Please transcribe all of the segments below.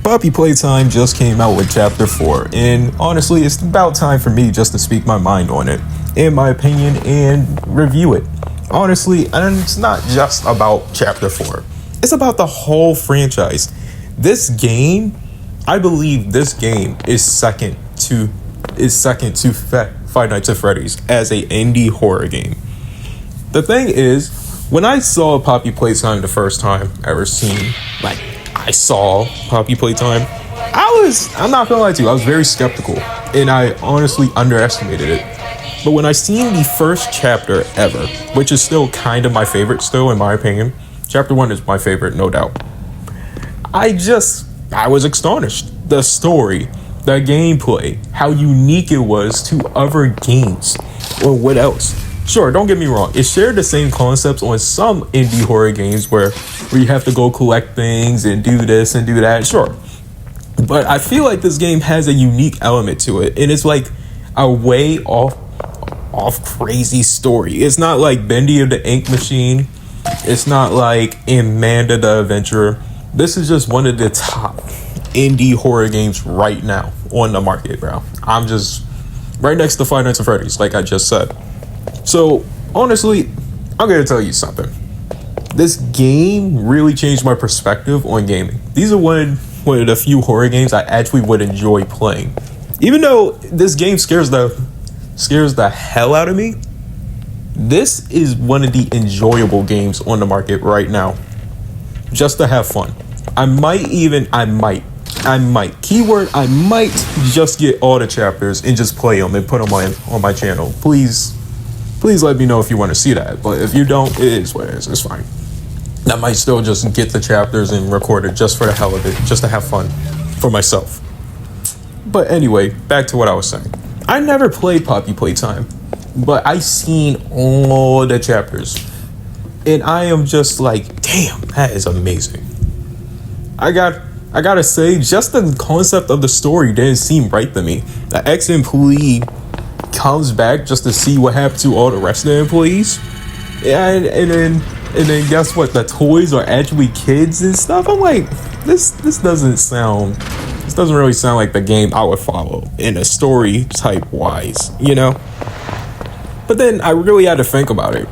Poppy Playtime just came out with Chapter 4, and honestly, it's about time for me just to speak my mind on it, in my opinion, and review it. Honestly, and it's not just about Chapter 4. It's about the whole franchise. This game, I believe this game is second to Five Nights at Freddy's as a indie horror game. The thing is, when I saw Poppy Playtime the first time ever seen, I saw Poppy Playtime, I'm not gonna lie to you, I was very skeptical, and I honestly underestimated it. But when I seen the first chapter ever, which is still kind of my favorite still in my opinion, Chapter 1 is my favorite, no doubt. I was astonished. The story, the gameplay, how unique it was to other games. Or what else? Sure, don't get me wrong. It shared the same concepts on some indie horror games where you have to go collect things and do this and do that. Sure. But I feel like this game has a unique element to it. And it's like a way off crazy story. It's not like Bendy of the Ink Machine. It's not like Amanda the Adventurer. This is just one of the top indie horror games right now on the market, bro. I'm just right next to Five Nights at Freddy's, like I just said. So, honestly, I'm going to tell you something. This game really changed my perspective on gaming. These are one of the few horror games I actually would enjoy playing. Even though this game scares the hell out of me, this is one of the enjoyable games on the market right now. Just to have fun. I might just get all the chapters and just play them and put them on my channel. Please let me know if you want to see that. But if you don't, it is what it is. It's fine. I might still just get the chapters and record it just for the hell of it, just to have fun for myself. But anyway, back to what I was saying. I never played Poppy Playtime, but I seen all the chapters. And I am just like, damn, that is amazing. I gotta say, just the concept of the story didn't seem right to me. The ex-employee comes back just to see what happened to all the rest of the employees. And then guess what? The toys are actually kids and stuff. I'm like, this doesn't really sound like the game I would follow in a story type wise, you know? But then I really had to think about it.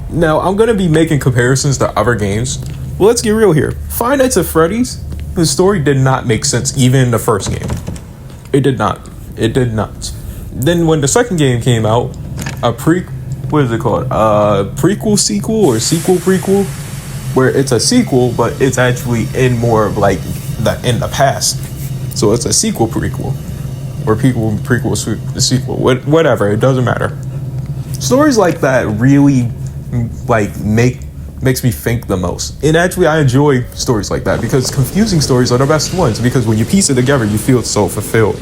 Now, I'm going to be making comparisons to other games. Well, let's get real here. Five Nights at Freddy's, the story did not make sense even in the first game. It did not. Then when the second game came out, what is it called? Prequel sequel or sequel prequel? Where it's a sequel, but it's actually in more of like in the past. So it's a sequel prequel. Or prequel sequel. Whatever, it doesn't matter. Stories like that really makes me think the most. And actually I enjoy stories like that because confusing stories are the best ones, because when you piece it together you feel so fulfilled.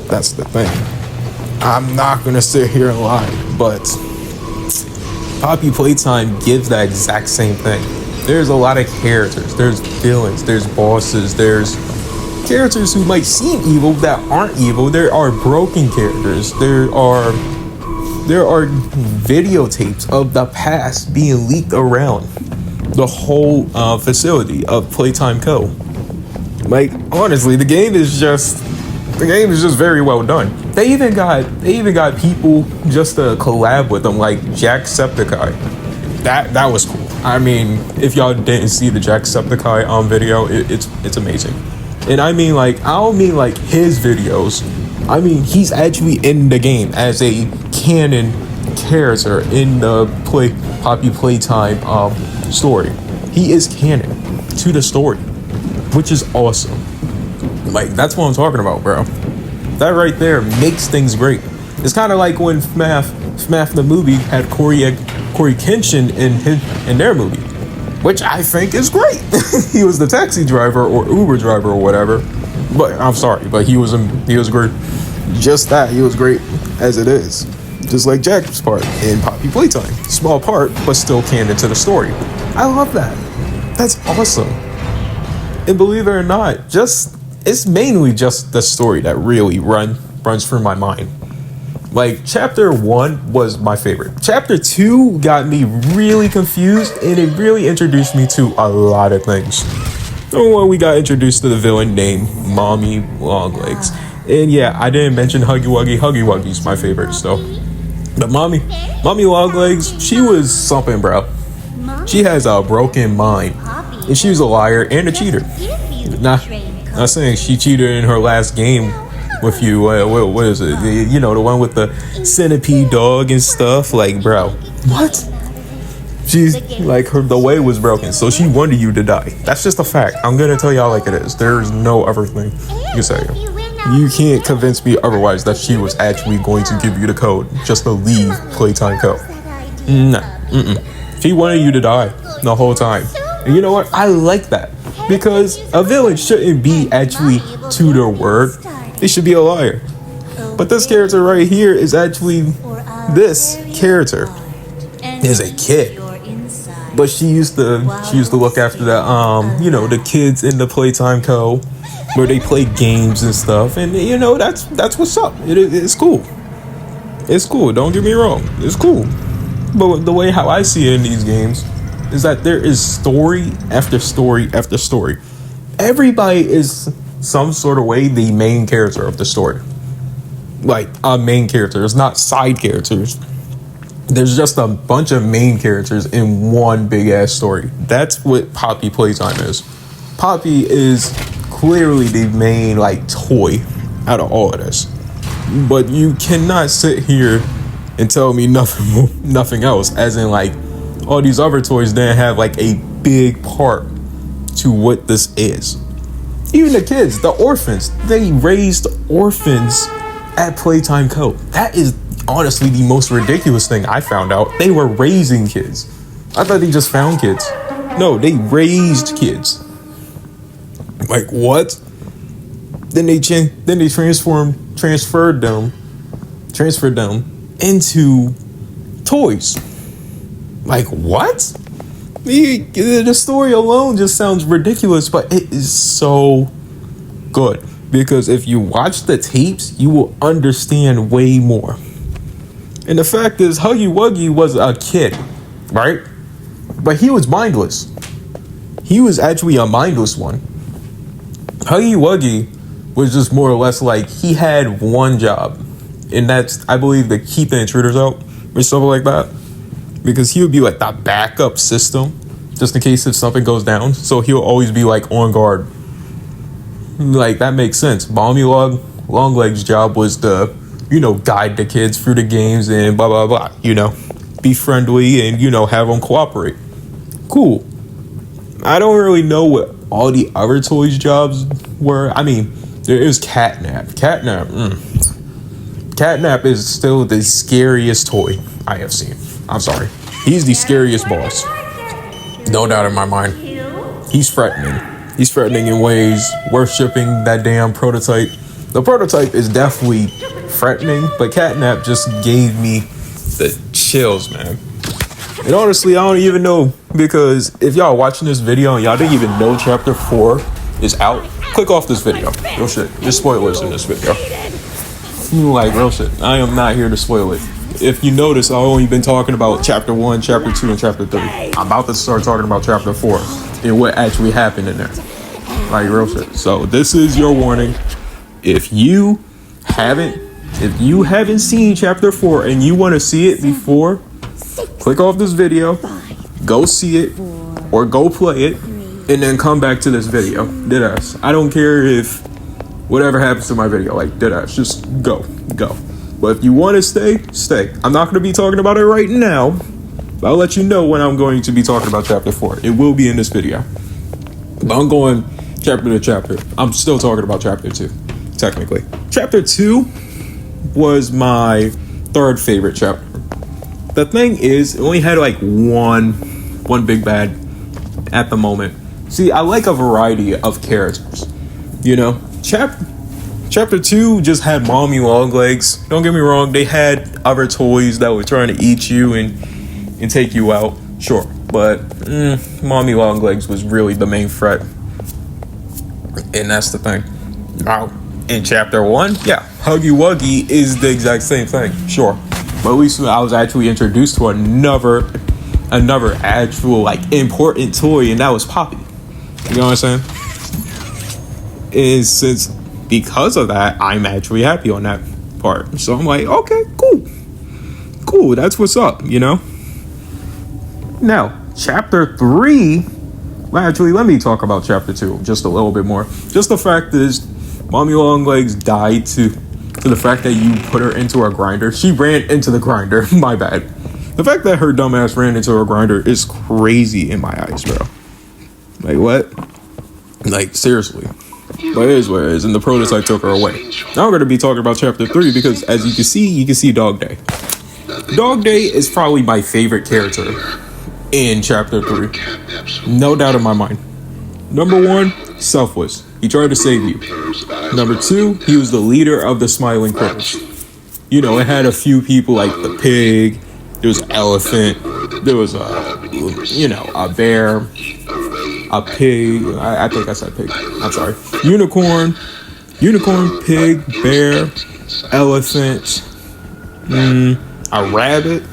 That's the thing. I'm not gonna sit here and lie, but Poppy Playtime gives that exact same thing. There's a lot of characters, there's villains, there's bosses, there's characters who might seem evil that aren't evil. There are broken characters, there are videotapes of the past being leaked around the whole facility of Playtime Co. Like, honestly, the game is just very well done. They even got people just to collab with them, like Jacksepticeye. That was cool. I mean, if y'all didn't see the Jacksepticeye video, it's amazing. And I don't mean like his videos. I mean, he's actually in the game as a canon character in the Poppy Playtime story. He is canon to the story, which is awesome. Like, that's what I'm talking about, bro. That right there makes things great. It's kind of like when FMAF the movie had Corey Kenshin in their movie, which I think is great. He was the taxi driver or Uber driver or whatever. But I'm sorry, but he was great. Just that, he was great as it is. Just like Jack's part in Poppy Playtime. Small part, but still canon to the story. I love that. That's awesome. And believe it or not, it's mainly just the story that really runs through my mind. Like, chapter 1 was my favorite. Chapter 2 got me really confused, and it really introduced me to a lot of things. Well, we got introduced to the villain named Mommy Longlegs. And yeah, I didn't mention Huggy Wuggy. Huggy Wuggy's my favorite, so. But Mommy Longlegs, she was something, bro. She has a broken mind. And she was a liar and a cheater. Not saying she cheated in her last game with you. What is it? You know, the one with the centipede dog and stuff. Like, bro, what? She's like, the way was broken, so she wanted you to die. That's just a fact. I'm gonna tell y'all like it is. There's no other thing you can say. You can't convince me otherwise that she was actually going to give you the code just to leave Playtime Co. Nah, She wanted you to die the whole time. And you know what? I like that. Because a villain shouldn't be actually to their word. They should be a liar. But this character right here is actually, this character is a kid. But she used to look after the you know, the kids in the Playtime Co. where they play games and stuff, and you know, that's what's up. It's cool. It's cool. Don't get me wrong. It's cool. But the way how I see it in these games is that there is story after story after story. Everybody is some sort of way the main character of the story. Like a main character. It's not side characters. There's just a bunch of main characters in one big ass story. That's what Poppy Playtime is. Poppy is clearly the main like toy out of all of this. But you cannot sit here and tell me nothing else, as in like all these other toys didn't have like a big part to what this is. Even the kids, the orphans, they raised orphans at Playtime Co. That is honestly the most ridiculous thing I found out. They were raising kids. I thought they just found kids. No, they raised kids. Like what? Then they transferred them into toys. Like what? The story alone just sounds ridiculous, but it is so good. Because if you watch the tapes, you will understand way more. And the fact is, Huggy Wuggy was a kid, right? But he was mindless. He was actually a mindless one. Huggy Wuggy was just more or less like, he had one job. And that's, I believe, to keep the intruders out or something like that. Because he would be like the backup system, just in case if something goes down. So he'll always be like on guard. Like, that makes sense. Mommy Longlegs' job was to, you know, guide the kids through the games and blah, blah, blah. You know, be friendly and, you know, have them cooperate. Cool. I don't really know what all the other toys' jobs were. I mean, there is Catnap. Catnap is still the scariest toy I have seen. I'm sorry. He's the scariest boss. No doubt in my mind. He's threatening. He's threatening in ways, worshipping that damn prototype. The prototype is definitely threatening, but Catnap just gave me the chills, man. And honestly, I don't even know, because if y'all watching this video and y'all didn't even know Chapter 4 is out, click off this video. Real shit. There's spoilers in this video. Like, real shit. I am not here to spoil it. If you notice, I've only been talking about Chapter 1, Chapter 2, and Chapter 3. I'm about to start talking about Chapter 4 and what actually happened in there. Like, real shit. So, this is your warning. If you haven't seen Chapter 4 and you want to see it before, click off this video, go see it, or go play it, and then come back to this video. Deadass. I don't care if whatever happens to my video, like, deadass. Just go. But if you want to stay. I'm not going to be talking about it right now, but I'll let you know when I'm going to be talking about Chapter 4. It will be in this video. But I'm going chapter to chapter. I'm still talking about Chapter 2, technically. Chapter 2 was my third favorite chapter. The thing is, it only had like one big bad at the moment. See, I like a variety of characters. You know, Chapter 2 just had Mommy Longlegs. Don't get me wrong, they had other toys that were trying to eat you and take you out. Sure, but Mommy Longlegs was really the main threat. And that's the thing. Now, in Chapter 1, yeah, Huggy Wuggy is the exact same thing. Sure. But at least I was actually introduced to another actual like important toy, and that was Poppy. You know what I'm saying? And since because of that, I'm actually happy on that part. So I'm like, okay, cool, that's what's up, you know. Now chapter 3, well, actually, let me talk about chapter 2 just a little bit more. Just the fact is, Mommy Longlegs died to the fact that you put her into a grinder. She ran into the grinder. My bad. The fact that her dumbass ran into a grinder is crazy in my eyes, bro. Like, what? Like, seriously. But it is what it is, and the prototype took her away. Now we're going to be talking about chapter 3 because, as you can see Dog Day. Dog Day is probably my favorite character in chapter 3. No doubt in my mind. Number 1, selfless. He tried to save you. Number 2, he was the leader of the Smiling Critters. You know, it had a few people like the pig, there was an elephant, there was a bear, a pig, I think I said pig, I'm sorry. Unicorn, pig, bear, elephant, a rabbit,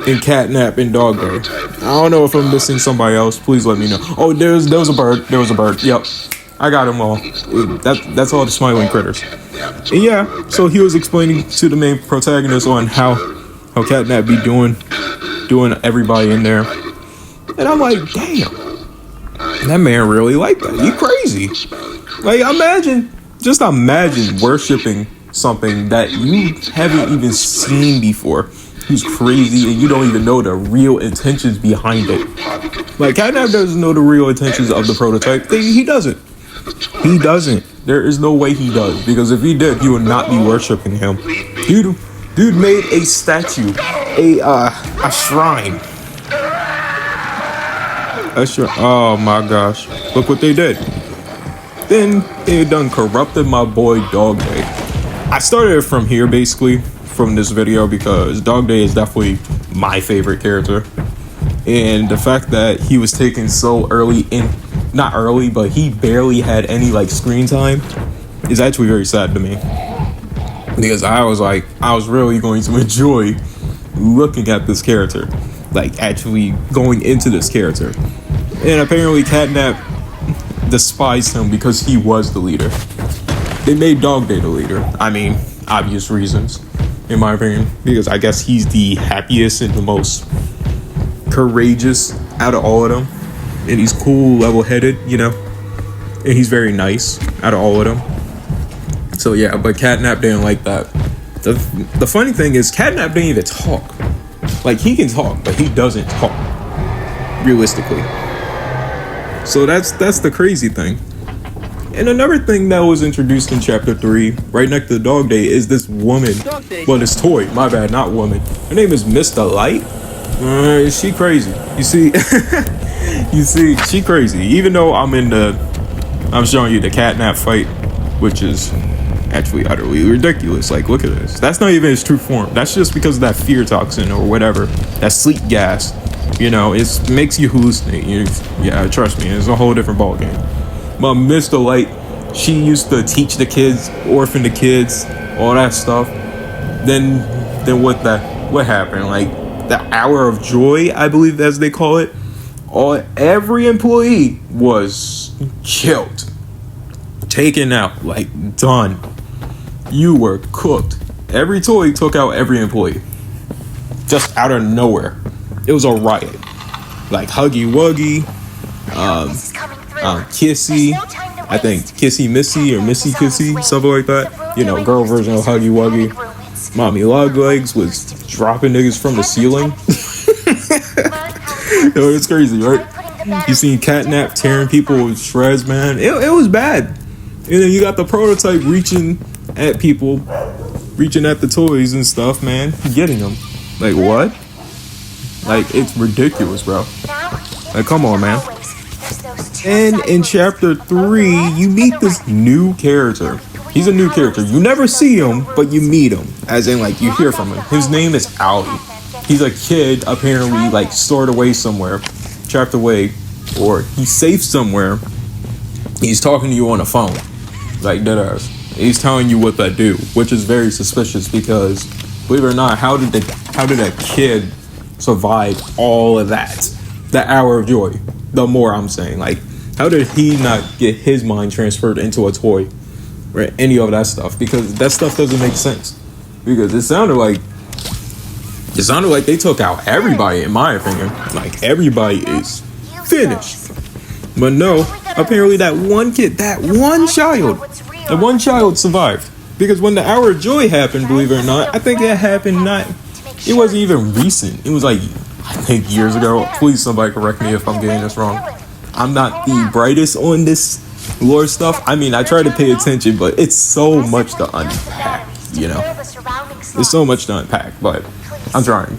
and Catnap and Dog Day. I don't know if I'm missing somebody else. Please let me know. Oh, there was a bird. There was a bird. Yep, I got them all. That's all the Smiling Critters. And yeah, so he was explaining to the main protagonist on how Catnap be doing everybody in there. And I'm like, damn, that man really like that. He crazy. Like, imagine worshiping something that you haven't even seen before. Who's crazy and you don't even know the real intentions behind it. Like, Catnap doesn't know the real intentions of the prototype. He doesn't. There is no way he does, because if he did, he would not be worshiping him. Dude made a statue, a shrine. Oh my gosh! Look what they did. Then they done corrupted my boy Dog Day. I started it from here, basically, from this video, because Dog Day is definitely my favorite character. And the fact that he was taken so early in, not early, but he barely had any like screen time is actually very sad to me. Because I was really going to enjoy looking at this character, like actually going into this character. And apparently Catnap despised him because he was the leader. They made Dog Day the leader. I mean, obvious reasons, in my opinion, because I guess he's the happiest and the most courageous out of all of them, and he's cool, level-headed, you know, and he's very nice out of all of them. So yeah, but Catnap didn't like that. The funny thing is, Catnap didn't even talk. Like, he can talk, but he doesn't talk, realistically. So that's the crazy thing. And another thing that was introduced in chapter 3, right next to Dog Day, is this woman. Well, this toy, my bad, not woman. Her name is Mr. Light. She crazy. You see, she crazy. Even though I'm showing you the Catnap fight, which is actually utterly ridiculous. Like, look at this. That's not even his true form. That's just because of that fear toxin or whatever, that sleep gas. You know, it makes you hallucinate. Yeah, trust me, it's a whole different ballgame. But Mr. Light, she used to teach the kids, orphan the kids, all that stuff. Then what happened? Like, the hour of joy, I believe, as they call it. Every employee was killed, taken out, like, done. You were cooked. Every toy took out every employee, just out of nowhere. It was a riot. Like Huggy Wuggy, Kissy, I think Kissy Missy or Missy Kissy, something like that. You know, girl version of Huggy Wuggy. Mommy Longlegs was dropping niggas from the ceiling. Yo, it's crazy, right? You seen Catnap tearing people with shreds, man. It was bad. And then you got the prototype reaching at people, reaching at the toys and stuff, man, getting them. Like, what? Like, it's ridiculous, bro. Like, come on, man. And in chapter 3, you meet this new character. He's a new character. You never see him, but you meet him. As in, like, you hear from him. His name is Owlie. He's a kid, apparently, like, stored away somewhere, trapped away, or he's safe somewhere. He's talking to you on the phone, like, deadass. He's telling you what to do, which is very suspicious because, believe it or not, how did a kid survive all of that? The hour of joy. The more I'm saying, like, How did he not get his mind transferred into a toy or any of that stuff? Because that stuff doesn't make sense. Because it sounded like they took out everybody, in my opinion. Like, everybody is finished. But no, apparently that one child survived. Because when the Hour of Joy happened, believe it or not, I think it happened it wasn't even recent. It was like, I think years ago. Please somebody correct me if I'm getting this wrong. I'm not the brightest on this lore stuff. I mean, I try to pay attention, but it's so much to unpack, you know? There's so much to unpack, but I'm trying.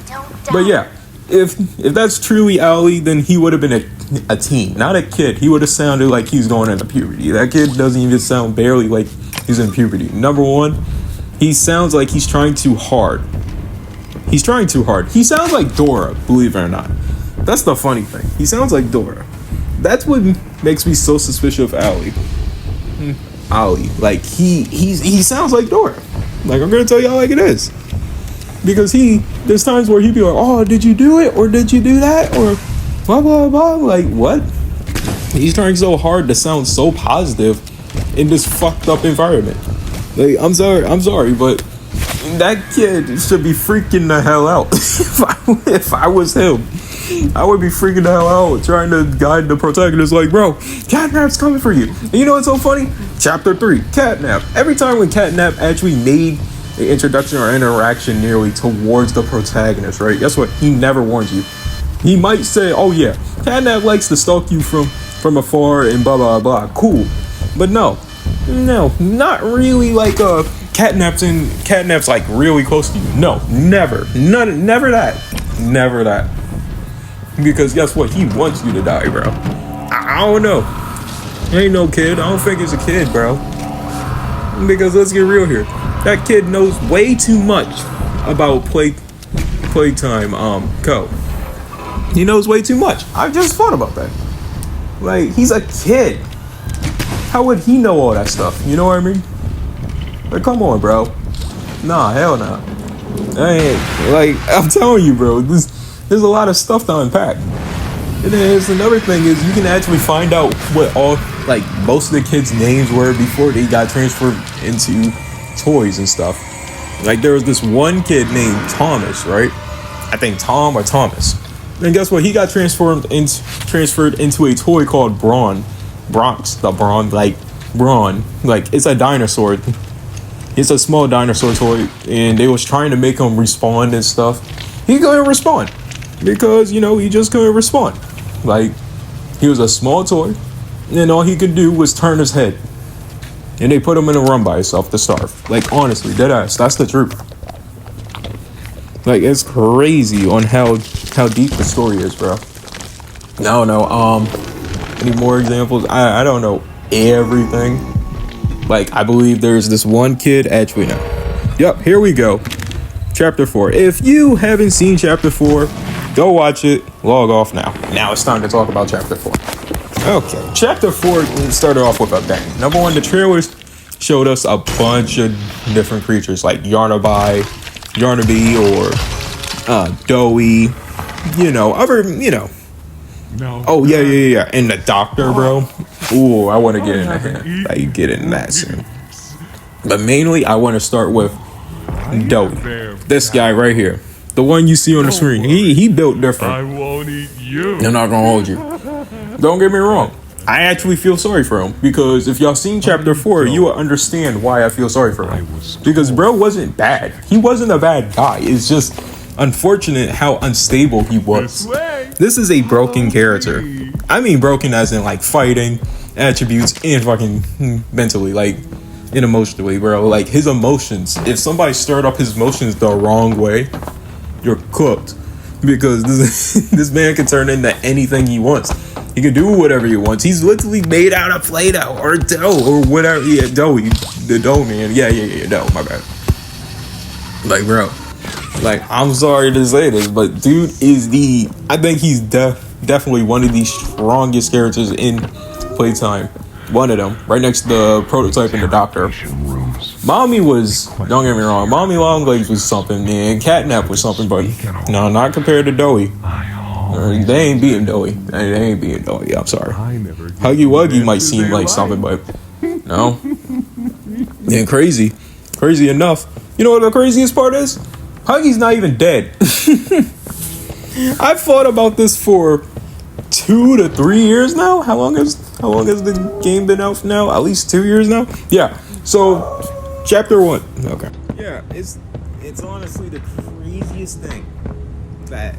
But yeah, if that's truly Owly, then he would have been a teen, not a kid. He would have sounded like he's going into puberty. That kid doesn't even sound barely like he's in puberty. Number one, he sounds like he's trying too hard. He sounds like Dora, believe it or not. That's the funny thing. He sounds like Dora. That's what makes me so suspicious of Owly. Like, he sounds like Dora. Like, I'm gonna tell y'all like it is. Because there's times where he'd be like, oh, did you do it? Or did you do that? Or blah, blah, blah. Like, what? He's trying so hard to sound so positive in this fucked up environment. Like, I'm sorry, but that kid should be freaking the hell out. If I was him, I would be freaking the hell out trying to guide the protagonist like, bro, Catnap's coming for you. And you know what's so funny? Chapter 3, Catnap. Every time when Catnap actually made the introduction or interaction nearly towards the protagonist, right? Guess what? He never warns you. He might say, oh yeah, Catnap likes to stalk you from afar and blah, blah, blah. Cool. But no, not really like Catnap's like really close to you. No, never that. Because guess what? He wants you to die, bro. I don't know. Ain't no kid. I don't think it's a kid, bro. Because let's get real here. That kid knows way too much about Playtime code. He knows way too much. I just thought about that. Like, he's a kid. How would he know all that stuff? You know what I mean? Like, come on, bro. Nah, hell nah. I'm telling you, bro. There's a lot of stuff to unpack. And then there's another thing is you can actually find out what most of the kids' names were before they got transferred into toys and stuff. Like, there was this one kid named Thomas, right? I think Tom or Thomas. And guess what? He got transferred into a toy called Brawn. Like, it's a dinosaur. It's a small dinosaur toy, and they was trying to make him respawn and stuff. He couldn't respawn because, he just couldn't respawn. Like, he was a small toy, and all he could do was turn his head. And they put him in a room by himself to starve. Like, honestly, deadass, that's the truth. Like, it's crazy on how deep the story is, bro. No, any more examples? I don't know everything. Like, I believe there's this one kid, actually, no. Yep, here we go. Chapter 4. If you haven't seen Chapter 4, go watch it. Log off now. Now it's time to talk about Chapter 4. Okay, Chapter 4 started off with a bang. Number one, the trailers showed us a bunch of different creatures, like Yarnaby, or Doughy, No. Oh, yeah. And the doctor, bro. Ooh, I want to get into him. Like, get into that soon. But mainly, I want to start with Doughy. This guy right here. The one you see on the screen. He built different. I won't eat you. I'm not gonna hold you. Don't get me wrong. I actually feel sorry for him. Because if y'all seen Chapter 4, you will understand why I feel sorry for him. Because bro wasn't bad. He wasn't a bad guy. It's just unfortunate how unstable he was. This is a broken character. I mean broken as in like fighting, attributes, and fucking mentally, like, and emotionally, bro. Like, his emotions, if somebody stirred up his emotions the wrong way, you're cooked. Because this man can turn into anything he wants. He can do whatever he wants. He's literally made out of Play-Doh or dough or whatever. Yeah, dough. The dough man. Yeah, dough. My bad. Like, bro. Like, I'm sorry to say this, but dude is I think he's definitely one of the strongest characters in Playtime. One of them, right next to the prototype and the doctor. Mommy was, don't get me wrong, Mommy Longlegs was something, man. Catnap was something, but no, not compared to Doughy. They ain't beating Doughy. They ain't beating Doughy. I'm sorry. Huggy Wuggy might seem like something, but no. And crazy enough, you know what the craziest part is? Huggy's not even dead. I've thought about this for 2 to 3 years now. How long has the game been out now? At least 2 years now. Yeah. So, chapter 1. Okay. Yeah, it's honestly the craziest thing that,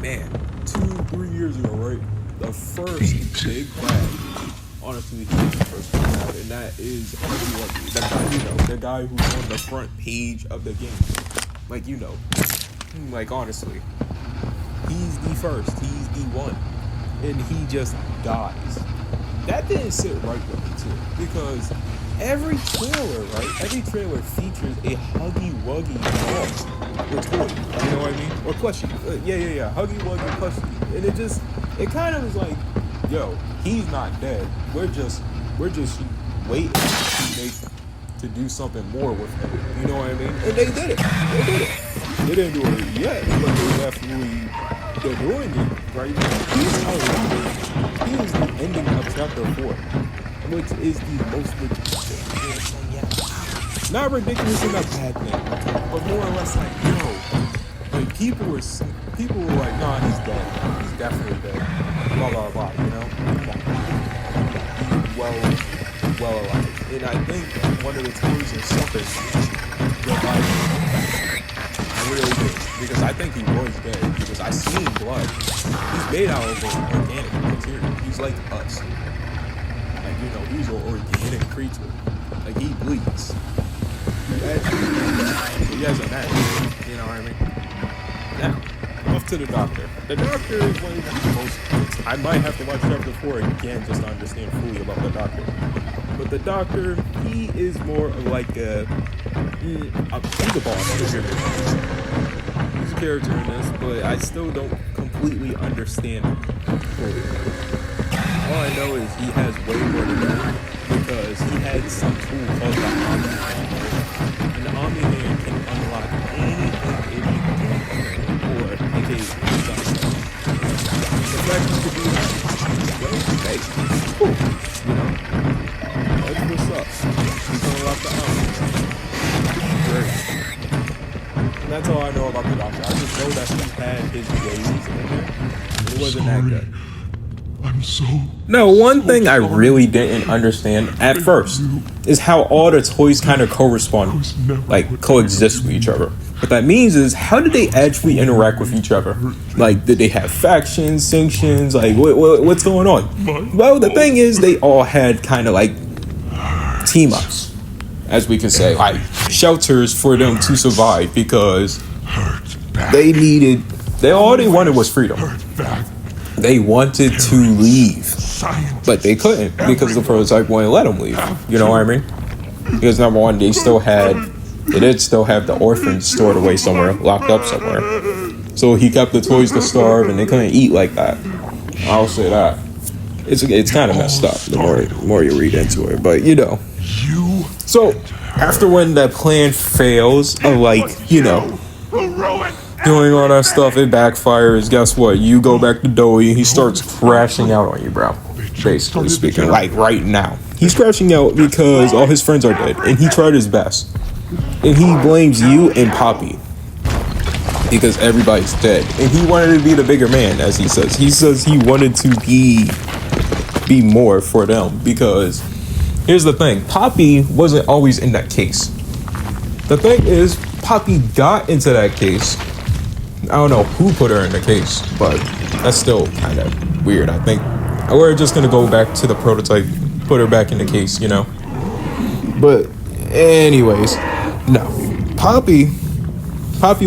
man, 2-3 years ago, right? The first big bad. Honestly, he's the first big bad, and that is Huggy Wuggy. The guy, you know, the guy who's on the front page of the game. Like, you know, like honestly, he's the first. He's the one, and he just dies. That didn't sit right with me too, because every trailer features a Huggy Wuggy doll or toy. You know what I mean? Or plushie. Yeah. Huggy Wuggy plushie, and it kind of was like, yo, he's not dead. We're just waiting to do something more with him. You know what I mean? And they did it. They didn't do it yet, but they're doing it right now. He is the ending of chapter 4, which is the most ridiculous thing yet. Not ridiculous in a bad thing, but more or less like, yo, like people were like, nah, he's dead. He's definitely dead. Blah blah blah. You know? He's well alive. And I think one of the toys or something I really do, because I think he was dead, because I seen blood. He's made out of organic material. He's like us. Like, you know, he's an organic creature. Like, he bleeds. He has a neck. You know what I mean? Now, off to the doctor. The doctor is one of the most... I might have to watch chapter 4 again just to understand fully about the doctor. But the doctor, he is more of like he's a boss. He's a character in this, but I still don't completely understand him fully. All I know is he has way more to do, because he had some tool called the Omni Man. And the Omni Man can unlock anything or aka the fact he could do that, well, hey, cool, you know. That's what's up. He's gonna lock the Great. And that's all I know about the doctor. I just know that he had his ways in there. It wasn't that good. I'm so... No, one thing I really didn't understand at first is how all the toys kind of correspond, like coexist with each other. What that means is, how did they actually interact with each other? Like, did they have factions, sanctions? Like, what's going on? Well, the thing is, they all had kind of like team-ups, as we can say, like shelters for them to survive, because all they wanted was freedom. They wanted to leave, but they couldn't, because the prototype wouldn't let them leave. You know what I mean? Because number one, they did still have the orphans stored away somewhere, locked up somewhere. So he kept the toys to starve, and they couldn't eat like that. I'll say that. It's kind of messed up the more you read into it, but you know. So after when that plan fails of, like, you know, doing all that stuff, it backfires. Guess what? You go back to Doey. He starts crashing out on you, bro. Basically speaking, like right now, he's crashing out because all his friends are dead, and he tried his best, and he blames you and Poppy because everybody's dead, and he wanted to be the bigger man, as he says. He says he wanted to be more for them, because here's the thing: Poppy wasn't always in that case. The thing is, Poppy got into that case. I don't know who put her in the case, but that's still kind of weird. I think we're just gonna go back to the prototype, put her back in the case, you know. But anyways, no. Poppy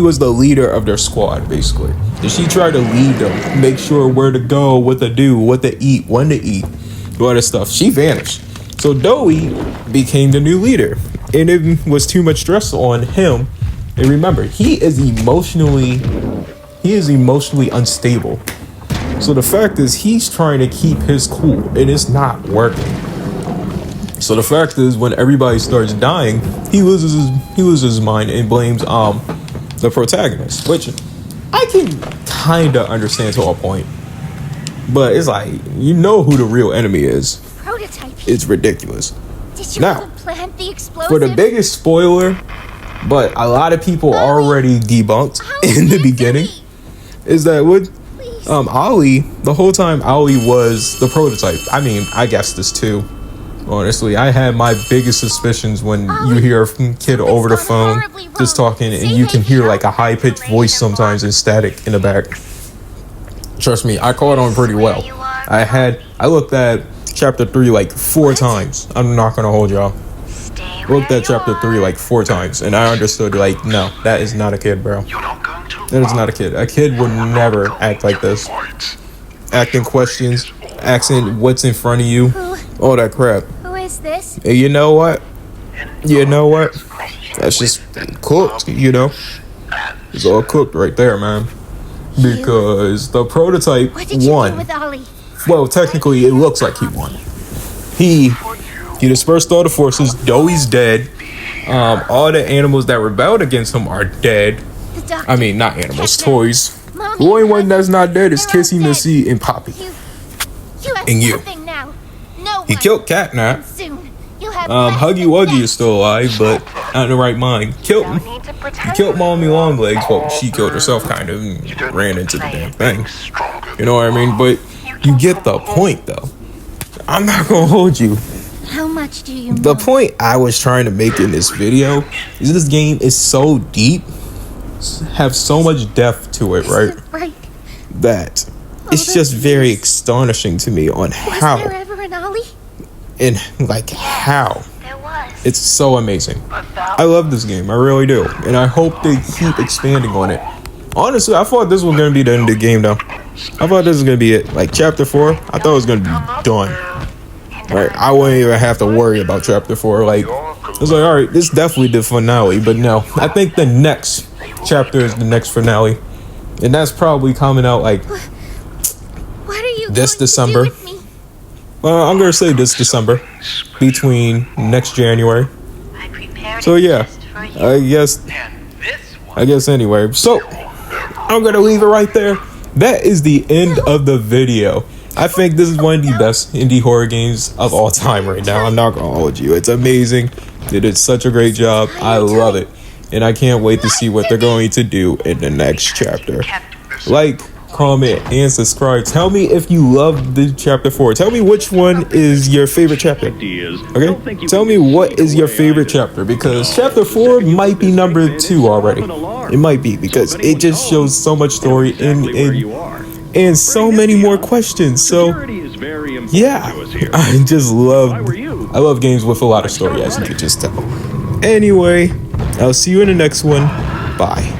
was the leader of their squad, basically. And she tried to lead them, make sure where to go, what to do, what to eat, when to eat, all that stuff. She vanished. So Doey became the new leader, and it was too much stress on him. And remember, he is emotionally unstable. So the fact is, he's trying to keep his cool, and it's not working. So the fact is, when everybody starts dying, he loses his mind and blames the protagonist, which I can kind of understand to a point, But it's like, you know who the real enemy is. Prototype. It's ridiculous. Did you Now, even plant the explosive? for the biggest spoiler, but a lot of people already debunked in the beginning, is that with Ollie, the whole time Ollie was the prototype. I mean, I guess this too. Honestly, I had my biggest suspicions when you hear a kid over the phone just talking and you can hear like a high-pitched voice sometimes and static in the back. Trust me, I caught on pretty well. I looked at chapter 3 like 4 times. I'm not gonna hold y'all. Looked at chapter 3 like 4 times and I understood like, no, that is not a kid, bro. That is not a kid. A kid would never act like this. Asking questions, asking what's in front of you, all that crap. Who is this? And you know what? That's just cooked, you know? It's all cooked right there, man. Because the prototype What did you won. do with Ollie? Well, technically, it looks like he won. He dispersed all the forces. Though he's dead. All the animals that rebelled against him are dead. The doctor. I mean, not animals, toys. Mommy, The only one that's not dead is they're all Kissy, dead. Missy, and Poppy. You have And you. nothing now. No He one. killed Catnap. Soon. You'll have Huggy Wuggy is still alive, but not in the right mind. Killed him. He killed Mommy Longlegs. Well, she killed herself, kind of, and ran into the damn thing. You know what I mean? But you get the point, though. I'm not gonna hold you. How much do you know? The point I was trying to make in this video is this game is so deep, have so much depth to it, right? Right. That it's just very astonishing to me on Was how there ever an Ollie? and like how There was. it's so amazing. I love this game, I really do, and I hope they keep expanding on it. Honestly, I thought this was gonna be the end of the game, though. I thought this was gonna be it. Like chapter 4, I thought it was gonna be done. Right, I wouldn't even have to worry about chapter 4. Like, I was like, all right, this is definitely the finale. But no, I think the next chapter is the next finale, and that's probably coming out like What are you this going December. To do with me? I'm gonna say this December, between next January. So yeah, I guess anyway. So I'm gonna leave it right there. That is the end of the video. I think this is one of the best indie horror games of all time right now. I'm not gonna hold you. It's amazing. They did such a great job. I love it. And I can't wait to see what they're going to do in the next chapter. Like, comment, and subscribe. Tell me if you love the chapter 4. Tell me which one is your favorite chapter. Okay? Tell me what is your favorite chapter, because chapter 4 might be number 2 already. It might be, because it just shows so much story and so many more questions. So yeah, I love games with a lot of story, as you could just tell. Anyway, I'll see you in the next one. Bye.